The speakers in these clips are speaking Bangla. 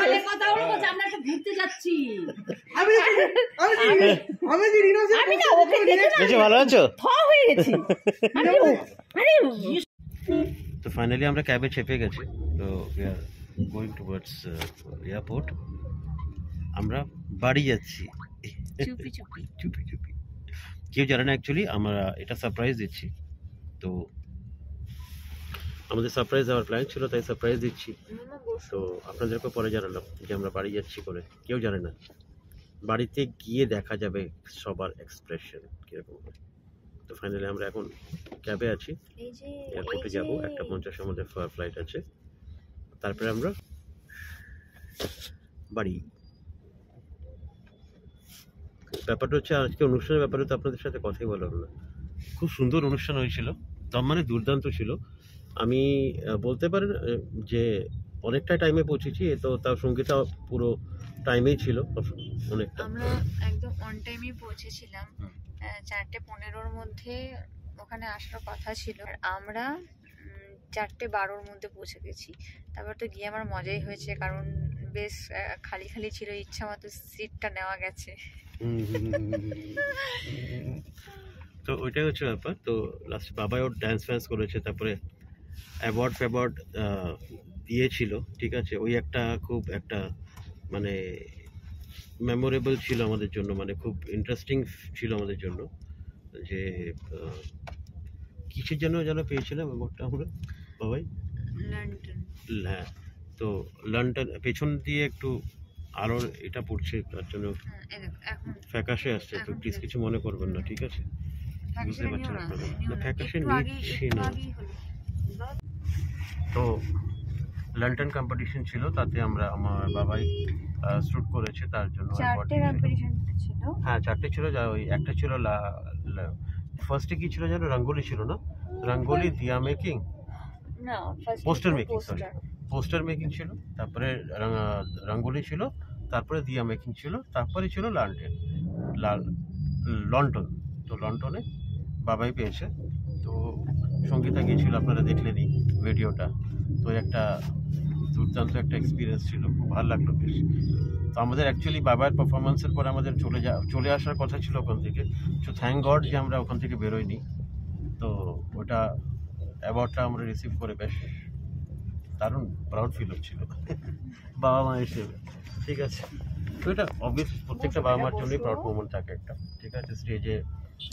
সকালে কথা হলো বলছে আমরা একটু ঘুরতে যাচ্ছি। আমি যে রিনোসেন্ট আমি না ওকে দেখে না বেশি ভালো আছো? থ হয়ে গেছি। আরে তো ফাইনালি আমরা ক্যাবে চেপে গেছি। তো we are going towards airport. আমরা বাড়ি যাচ্ছি চুপি চুপি। চুপি চুপি। কেউ জানে না অ্যাকচুয়ালি, আমরা এটা সারপ্রাইজ দিচ্ছি। তো আমাদের সারপ্রাইজ দেওয়ার প্ল্যান ছিল, তাই সারপ্রাইজ দিচ্ছি। তো আপনাদেরকে পরে জানালাম যে আমরা বাড়ি যাচ্ছি করে, কেউ জানে না। বাড়িতে গিয়ে দেখা যাবে সবার এক্সপ্রেশন কীরকম হয়। তো ফাইনালি আমরা এখন ক্যাবে আছি, এয়ারপোর্টে যাবো। 1:50 আমাদের ফ্লাইট আছে, তারপরে আমরা বাড়ি। ব্যাপারটা হচ্ছে আজকে অনুষ্ঠানের ব্যাপারে তো আপনাদের সাথে কথাই বলা হলো না। খুব সুন্দর অনুষ্ঠান হয়েছিল, তার মানে দুর্দান্ত ছিল। আমি বলতে পারেন যে অনেকটা টাইমে পৌঁছেছি, তো তার সঙ্গীতা পুরো টাইমেই ছিল অনেকটা। আমরা একদম অন টাইমে পৌঁছেছিলাম, 4:15-র মধ্যে ওখানে আসার কথা ছিল, আর আমরা 4:12-র মধ্যে পৌঁছে গেছি। তারপর তো গিয়ে আমার মজাই হয়েছে, কারণ বেশ খালি খালি ছিল, ইচ্ছা মতো সিটটা নেওয়া গেছে। তো ওইটাই হচ্ছে ব্যাপার। তো লাস্ট বাবাই ওর ড্যান্স ফ্যান্স করেছে, তারপরে অ্যাওয়ার্ড দিয়েছিল, ঠিক আছে। ওই একটা খুব একটা মানে মেমোরেবল ছিল আমাদের জন্য, মানে খুব ইন্টারেস্টিং ছিল আমাদের জন্য, যে কিসের জন্য যেন পেয়েছিলাম অ্যাওয়ার্ডটা আমরা বাবাই। লন্ডন। হ্যাঁ, তো লন্ডন পেছন দিয়ে একটু আলোর এটা পড়ছে, তার জন্য ফ্যাকাশে আসছে। তো প্লিজ কিছু মনে করবেন না, ঠিক আছে? বুঝতে পারছেন আপনারা, না ফ্যাকাশে নিচ্ছি না। তো লন্ডন কম্পিটিশন ছিল, তাতে আমরা আমার বাবাই শুট করেছে, তার জন্য 4টে কম্পিটিশন ছিল। হ্যাঁ 4টে ছিল, যা ওই একটা ছিল ফার্স্টে কি ছিল যেন, রঙ্গোলি ছিল না? রঙ্গোলি, দিয়া মেকিং, না poster making, sorry poster making ছিল, তারপরে রঙ্গোলি ছিল, তারপরে দিয়া মেকিং ছিল, তারপরে ছিল লন্ডন। তো লন্ডনে বাবাই পেয়েছে। তো সঙ্গীতা গিয়েছিল, আপনারা দেখলেনই ভিডিওটা। তো একটা দুর্দান্ত একটা এক্সপিরিয়েন্স ছিল, খুব ভালো লাগলো বেশ। তো আমাদের অ্যাকচুয়ালি বাবার পারফরমেন্সের পরে আমাদের চলে আসার কথা ছিল ওখান থেকে। তো থ্যাংক গড যে আমরা ওখান থেকে বেরোইনি। তো ওটা অ্যাওয়ার্ডটা আমরা রিসিভ করে বেশ দারুণ প্রাউড ফিল হচ্ছিল বাবা মা হিসেবে, ঠিক আছে। তো এটা অবভিয়াস প্রত্যেকটা বাবা মার জন্যই প্রাউড মোমেন্ট থাকে একটা, ঠিক আছে। স্টেজে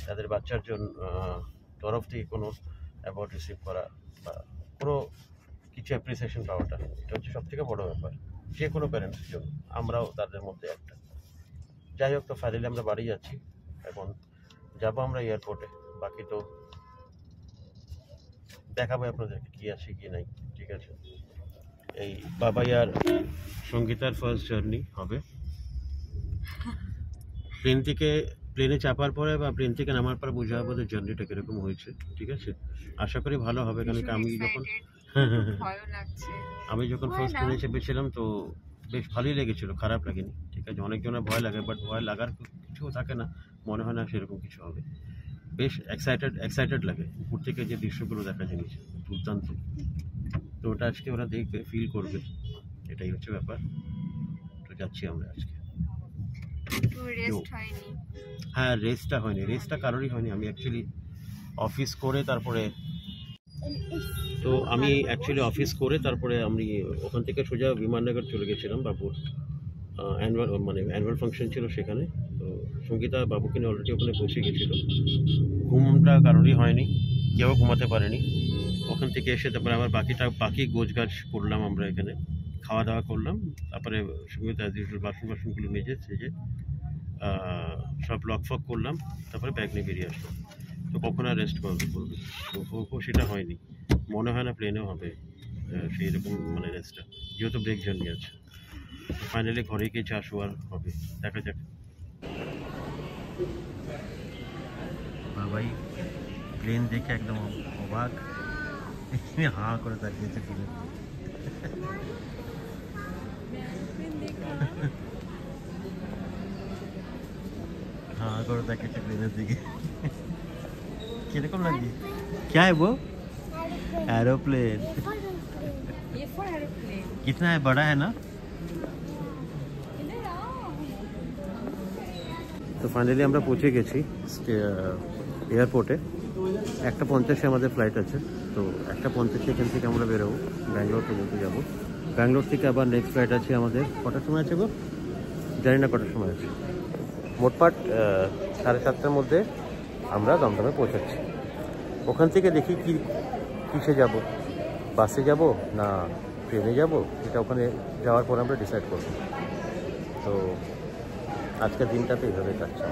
তাদের বাচ্চার জন্য তরফ থেকে কোনো অ্যাওয়ার্ড রিসিভ করা বা কোনো কিছু অ্যাপ্রিসিয়েশন পাওয়াটা, এটা হচ্ছে সব থেকে বড়ো ব্যাপার যে কোনো প্যারেন্টসের জন্য, আমরাও তাদের মধ্যে একটা। যাই হোক, তো ফাইনালি আমরা বাড়ি যাচ্ছি, এখন যাবো আমরা এয়ারপোর্টে। বাকি তো দেখাবো আপনাদেরকে কী আছে কি নাই, ঠিক আছে। এই বাবাই আর সঙ্গীতার ফার্স্ট জার্নি হবে প্লেনে চাপার পরে বা প্লেন থেকে নামার পরে বোঝা হবে ওদের জার্নিটা কীরকম হয়েছে, ঠিক আছে। আশা করি ভালো হবে, কারণ আমি যখন ফার্স্ট প্লেনে চেপেছিলাম তো বেশ ভালোই লেগেছিল, খারাপ লাগেনি, ঠিক আছে। অনেকজনের ভয় লাগে, বাট ভয় লাগার কিছু থাকে না, মনে হয় না সেরকম কিছু হবে। বেশ এক্সাইটেড লাগে, উপর থেকে যে দৃশ্যগুলো দেখা যায় নিচে, দুর্দান্ত। তো ওটা আজকে ওরা দেখবে, ফিল করবে, এটাই হচ্ছে ব্যাপার। তো যাচ্ছি আমরা আজকে। হ্যাঁ, রেস্টটা হয়নি, রেস্টটা কারোরই হয়নি। আমি অ্যাকচুয়ালি অফিস করে তারপরে আমি ওখান থেকে সোজা বিমাননগর চলে গেছিলাম। বাবুর অ্যানুয়াল ফাংশন ছিল সেখানে। তো সঙ্গীতা বাবুকে নিয়ে অলরেডি ওখানে পৌঁছে গেছিলো। ঘুমটা কারোরই হয়নি, কেউ ঘুমাতে পারেনি। ওখান থেকে এসে তারপরে আবার বাকি গোছগাছ করলাম আমরা, এখানে খাওয়া দাওয়া করলাম। তারপরে সঙ্গীতা বাসনগুলো মেজে সেজে সব লকফক করলাম, তারপরে ব্যাগ নিয়ে বেরিয়ে আসলাম। তো কখন আর রেস্ট করবে তো সেটা হয়নি, মনে হয় না প্লেনেও হবে সেই রকম মানে রেস্টটা, যেহেতু ব্রেক জার্নি আছে। ফাইনালি ঘরে গিয়ে চা শোয়ার হবে, দেখা যাক। বাবাই প্লেন দেখে একদম অবাক, হাঁ করে তাকিয়েছে প্লেন। हाँ करो ताकि प्लेन दिखे किरकम लगी। क्या है वो? एरोप्लेन। ये फॉर एरोप्लेन। कितना है, बड़ा है ना? তো ফাইনালি আমরা পৌঁছে গেছি এয়ারপোর্টে। 1:50 আমাদের ফ্লাইট আছে। তো 1:50 এখান থেকে আমরা বেরোবো, ব্যাঙ্গালোরকে বলতে যাবো। ব্যাঙ্গালোর থেকে আবার নেক্সট ফ্লাইট আছে আমাদের। কটার সময় আছে গো? জানি না কটার সময় আছে। মোটপাট 7:30টার মধ্যে আমরা দমদমে পৌঁছাচ্ছি। ওখান থেকে দেখি কিসে যাব, বাসে যাব না ট্রেনে যাব, এটা ওখানে যাওয়ার পর আমরা ডিসাইড করব। তো আজকের দিনটা তো এইভাবে কাটছে।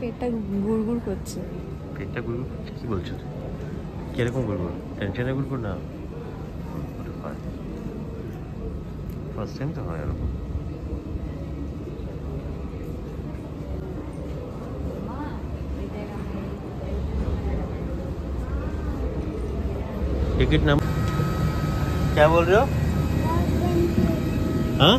পেটটা গুড়গুড় করছে। পেটটা গুড়গুড় করছে? কি বলছো? কিরকম গুড়গুড়? টেনশনে গুড়গুড় না? ফার্স্ট টাইম তো হয় এরকম। टिकट नंबर क्या बोल रहे हो? हाँ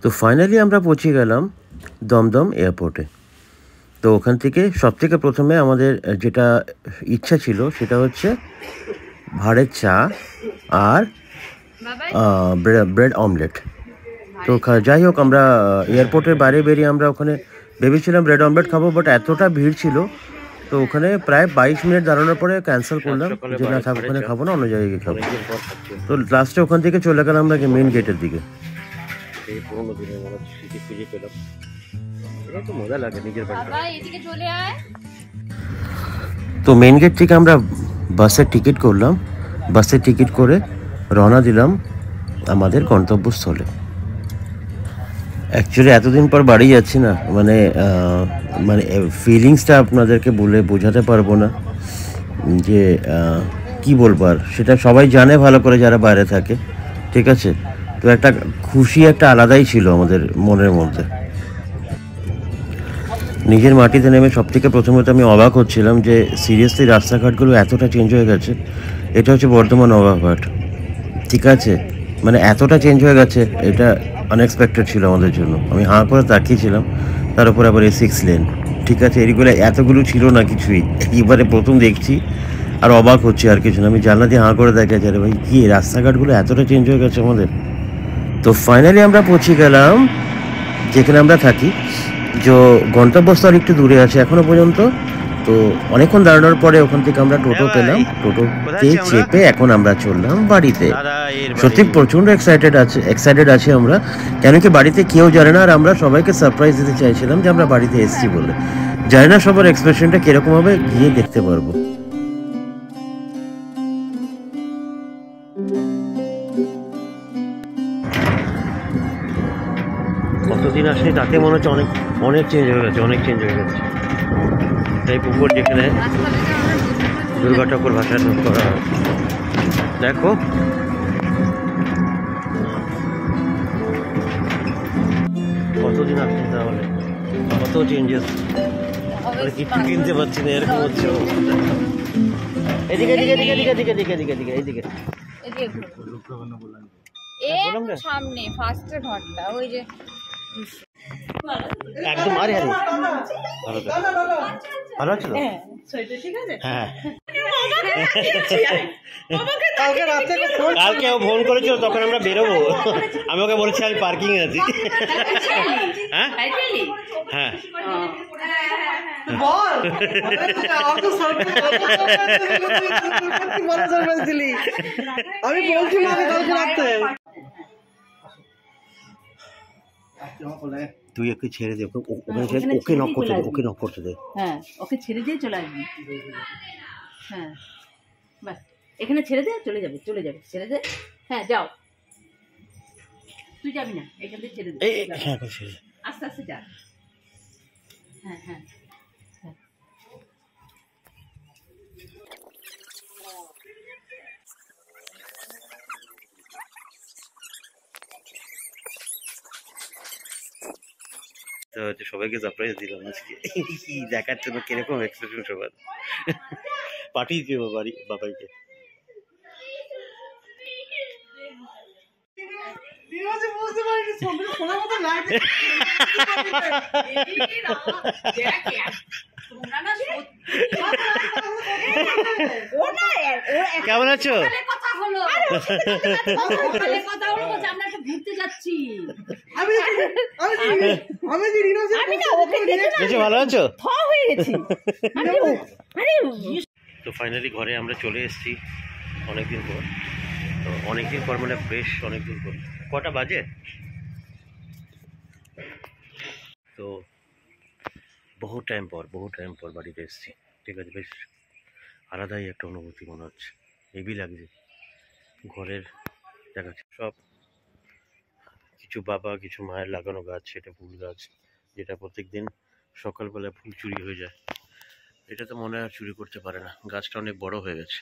তো ফাইনালি আমরা পৌঁছে গেলাম দমদম এয়ারপোর্টে। তো ওখান থেকে সবথেকে প্রথমে আমাদের যেটা ইচ্ছা ছিল সেটা হচ্ছে ভাড়ের চা আর ব্রেড অমলেট। তো যাই হোক, আমরা এয়ারপোর্টের বাইরে বেরিয়ে আমরা ওখানে ভেবেছিলাম ব্রেড অমলেট খাবো, বাট এতটা ভিড় ছিল তো ওখানে প্রায় 22 মিনিট দাঁড়ানোর পরে ক্যান্সেল করলাম যে না থাক, ওখানে খাবো না, অন্য জায়গায় গিয়ে খাবো। তো লাস্টে ওখান থেকে চলে গেলাম আমরা মেন গেটের দিকে। পুরোনো দিনের মনে স্মৃতি খুঁজে পেলাম। এটা তো মজা লাগে নিজের বাড়িতে। তো মেন গেট থেকে আমরা বাসের টিকিট করলাম, বাসের টিকিট করে রওনা দিলাম আমাদের গন্তব্যস্থলে। অ্যাকচুয়ালি এতদিন পর বাড়ি যাচ্ছি না, মানে ফিলিংসটা আপনাদেরকে বলে বোঝাতে পারবো না যে কি বলবো। আর সেটা সবাই জানে ভালো করে যারা বাইরে থাকে, ঠিক আছে। তো একটা খুশি একটা আলাদাই ছিল আমাদের মনের মধ্যে। নিজের মাটিতে নেমে সবথেকে প্রথমে তো আমি অবাক হচ্ছিলাম যে সিরিয়াসলি রাস্তাঘাটগুলো এতটা চেঞ্জ হয়ে গেছে। এটা হচ্ছে বর্ধমান অবাকঘাট, ঠিক আছে। মানে এতটা চেঞ্জ হয়ে গেছে, এটা আনএক্সপেক্টেড ছিল আমাদের জন্য। আমি হাঁ করে তাকিয়েছিলাম। তার উপর আবার এই 6 লেন, ঠিক আছে। এগুলো এতগুলো ছিল না কিছুই, এবারে প্রথম দেখছি আর অবাক হচ্ছে আর কিছু না। আমি জানলা দিয়ে হাঁ করে দেখে যারে ভাই কি রাস্তাঘাটগুলো এতটা চেঞ্জ হয়ে গেছে আমাদের। তো ফাইনালি আমরা পৌঁছে গেলাম যেখানে আমরা থাকি। যে গন্তব্যস্থল একটু দূরে আছে এখনো পর্যন্ত। তো অনেকক্ষণ দাঁড়ানোর পরে ওখান থেকে আমরা টোটো পেলাম। টোটোতে চেপে এখন আমরা চললাম বাড়িতে। সত্যি প্রচণ্ড এক্সাইটেড আছি আমরা, কেন কি বাড়িতে কেউ জানে না। আর আমরা সবাইকে সারপ্রাইজ দিতে চাইছিলাম যে আমরা বাড়িতে এসেছি বলে। জানি না সবার এক্সপ্রেশনটা কিরকম হবে, গিয়ে দেখতে পারবো। কতদিন আসলে তাতে মনে হচ্ছে অনেক চেঞ্জ হয়ে গেছে, অনেক চেঞ্জ হয়ে গেছে। তাই পুকুর যেখানে দুর্গা ঠাকুর ভাষা করা হয়, দেখো কতদিন আসছে তাহলে, কত চেঞ্জেস, মানে কিছু কিনতে পারছি না এরকম হচ্ছে। এদিকে এদিকে এদিকে এদিকে এদিকে এদিকে এদিকে এদিকে এদিকে সামনে ফার্স্টের ঘরটা ওই যে একদম। আরে আরে ভালো আছে তো? হ্যাঁ, কালকে ও ফোন করেছিল, তখন আমরা বেরোবো। আমি ওকে বলেছি আমি পার্কিং এ আছি। হ্যাঁ হ্যাঁ আমি বলছি কালকে রাখতে। তুই ওকে ছেড়ে দে, ওখানে ছেড়ে ওকে নক করতে দে, ওকে নক করতে দে। হ্যাঁ, ওকে ছেড়ে দিয়ে চলে আসবি। হ্যাঁ, বাস এখানে ছেড়ে দে, চলে যাবে, চলে যাবে, ছেড়ে দে। হ্যাঁ, যাও, তুই যাবি না, এখান থেকে ছেড়ে দে, হ্যাঁ ছেড়ে দে। আস্তে আস্তে যা। হ্যাঁ হ্যাঁ হ্যাঁ। তো হচ্ছে সবাইকে সারপ্রাইজ দিলাম আজকে দেখার জন্য কিরকম এক্সপ্রেশন সবার। পাঠিয়ে দিও বাবাইকে। নিরোজে বুঝতে পারিনি সঙ্গে শোনার মতো লাগছে। কেমন আছো? কথা হলো, কথা হলো, বলছে আমরা একটু ঘুরতে যাচ্ছি। আমি যে নিরোজে আমি না ওকে দেখে না বেশি ভালো আছো? থ হয়ে গেছি। আরে তো ফাইনালি ঘরে আমরা চলে এসেছি অনেকদিন পর। তো অনেকদিন পর মানে বেশ অনেকদিন পর। কটা বাজে? তো বহু টাইম পর বাড়িতে এসেছি। ঠিক আছে, বেশ আলাদাই একটা অনুভূতি মনে হচ্ছে, হেভি লাগছে। ঘরের দেখাচ্ছে সব কিছু বাবা কিছু মায়ের লাগানো গাছ, সেটা ফুল গাছ, যেটা প্রত্যেকদিন সকালবেলা ফুল চুরি হয়ে যায়। এটা তো মনে হয় আর চুরি করতে পারে না, গাছটা অনেক বড় হয়ে গেছে।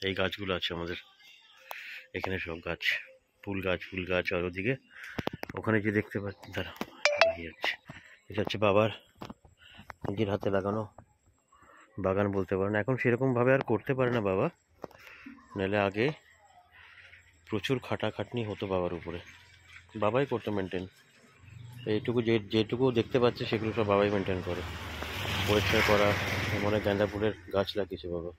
এই গাছগুলো আছে আমাদের এখানে, সব গাছ ফুল গাছ। আর ওদিকে ওখানে যে দেখতে পাচ্ছি তারা যাচ্ছে, এটা হচ্ছে বাবার নিজের হাতে লাগানো বাগান বলতে পারে না। এখন সেরকমভাবে আর করতে পারে না বাবা, নাহলে আগে প্রচুর খাটাখাটনি হতো বাবার উপরে, বাবাই করতো মেনটেন। এইটুকু যেটুকু দেখতে পাচ্ছে সেগুলো সব বাবাই মেনটেন করে, পরিষ্কার করা। মনে গাঁদা ফুলের গাছ লাগিয়েছে বাবা।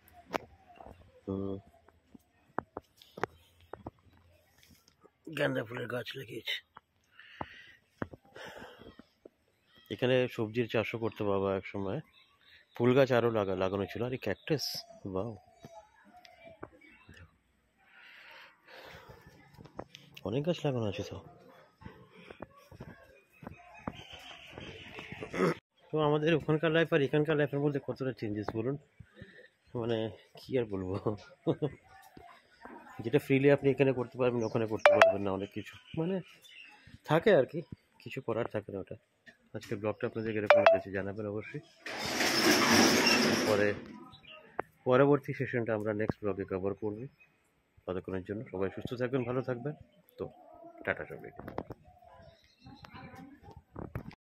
গাঁদা ফুলের গাছ লাগিয়েছে। এখানে সবজির চাষও করতো বাবা এক সময়, ফুল গাছ আরও লাগানো ছিল। আর এই ক্যাকটাস, বাও, অনেক গাছ লাগানো আছে। তো আমাদের ওখানকার লাইফ আর এখানকার লাইফের মধ্যে কতটা চেঞ্জেস বলুন, মানে কি আর বলবো। যেটা ফ্রিলি আপনি এখানে করতে পারবেন ওখানে করতে পারবেন না, অনেক কিছু মানে থাকে আর কি, কিছু করার থাকে না ওটা। আজকে ব্লগটা আপনাদের এরকম লেগেছে জানাবেন অবশ্যই। পরবর্তী সেশনটা আমরা নেক্সট ব্লগে কভার করব। ততক্ষণের জন্য সবাই সুস্থ থাকবেন, ভালো থাকবেন। তো টাটা সবাইকে।